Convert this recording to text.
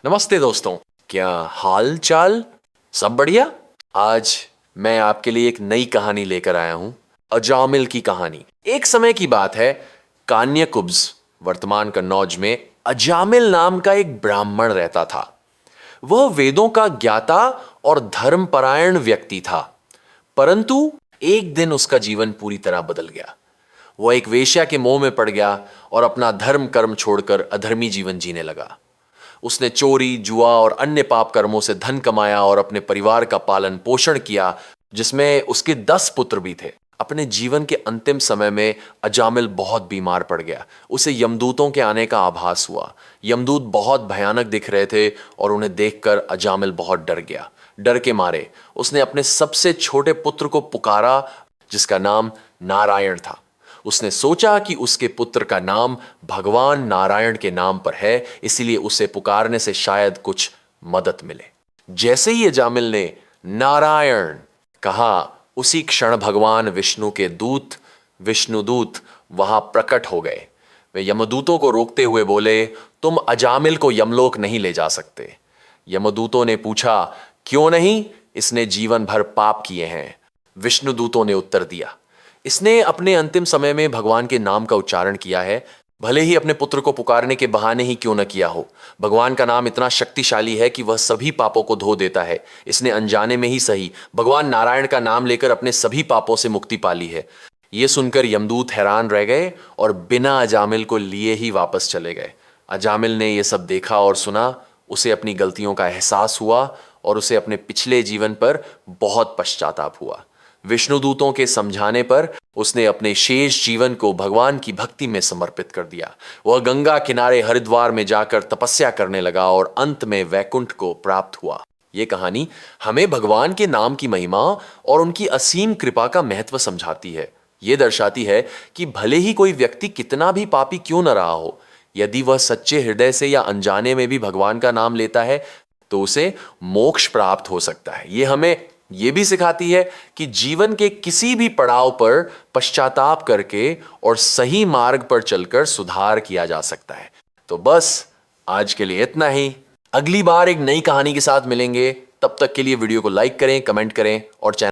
नमस्ते दोस्तों, क्या हाल चाल? सब बढ़िया। आज मैं आपके लिए एक नई कहानी लेकर आया हूं, अजामिल की कहानी। एक समय की बात है, कान्यकुब्ज वर्तमान कन्नौज में अजामिल नाम का एक ब्राह्मण रहता था। वह वेदों का ज्ञाता और धर्मपरायण व्यक्ति था, परंतु एक दिन उसका जीवन पूरी तरह बदल गया। वह एक वेश्या के मोह में पड़ गया और अपना धर्म कर्म छोड़कर अधर्मी जीवन जीने लगा। उसने चोरी, जुआ और अन्य पाप कर्मों से धन कमाया और अपने परिवार का पालन पोषण किया, जिसमें उसके 10 पुत्र भी थे। अपने जीवन के अंतिम समय में अजामिल बहुत बीमार पड़ गया। उसे यमदूतों के आने का आभास हुआ। यमदूत बहुत भयानक दिख रहे थे और उन्हें देखकर अजामिल बहुत डर गया। डर के मारे उसने अपने सबसे छोटे पुत्र को पुकारा, जिसका नाम नारायण था। उसने सोचा कि उसके पुत्र का नाम भगवान नारायण के नाम पर है, इसीलिए उसे पुकारने से शायद कुछ मदद मिले। जैसे ही अजामिल ने नारायण कहा, उसी क्षण भगवान विष्णु के दूत विष्णुदूत वहां प्रकट हो गए। वे यमदूतों को रोकते हुए बोले, तुम अजामिल को यमलोक नहीं ले जा सकते। यमदूतों ने पूछा, क्यों नहीं? इसने जीवन भर पाप किए हैं। विष्णुदूतों ने उत्तर दिया, इसने अपने अंतिम समय में भगवान के नाम का उच्चारण किया है, भले ही अपने पुत्र को पुकारने के बहाने ही क्यों न किया हो। भगवान का नाम इतना शक्तिशाली है कि वह सभी पापों को धो देता है। इसने अनजाने में ही सही भगवान नारायण का नाम लेकर अपने सभी पापों से मुक्ति पाली है। यह सुनकर यमदूत हैरान रह गए और बिना अजामिल को लिए ही वापस चले गए। अजामिल ने यह सब देखा और सुना। उसे अपनी गलतियों का एहसास हुआ और उसे अपने पिछले जीवन पर बहुत पश्चाताप हुआ। विष्णुदूतों के समझाने पर उसने अपने शेष जीवन को भगवान की भक्ति में समर्पित कर दिया। वह गंगा किनारे हरिद्वार में जाकर तपस्या करने लगा और अंत में वैकुंठ को प्राप्त हुआ। यह कहानी हमें भगवान के नाम की महिमा और उनकी असीम कृपा का महत्व समझाती है। यह दर्शाती है कि भले ही कोई व्यक्ति कितना भी पापी क्यों न रहा हो, यदि वह सच्चे हृदय से या अनजाने में भी भगवान का नाम लेता है तो उसे मोक्ष प्राप्त हो सकता है। यह हमें यह भी सिखाती है कि जीवन के किसी भी पड़ाव पर पश्चाताप करके और सही मार्ग पर चलकर सुधार किया जा सकता है। तो बस आज के लिए इतना ही। अगली बार एक नई कहानी के साथ मिलेंगे। तब तक के लिए वीडियो को लाइक करें, कमेंट करें और चैनल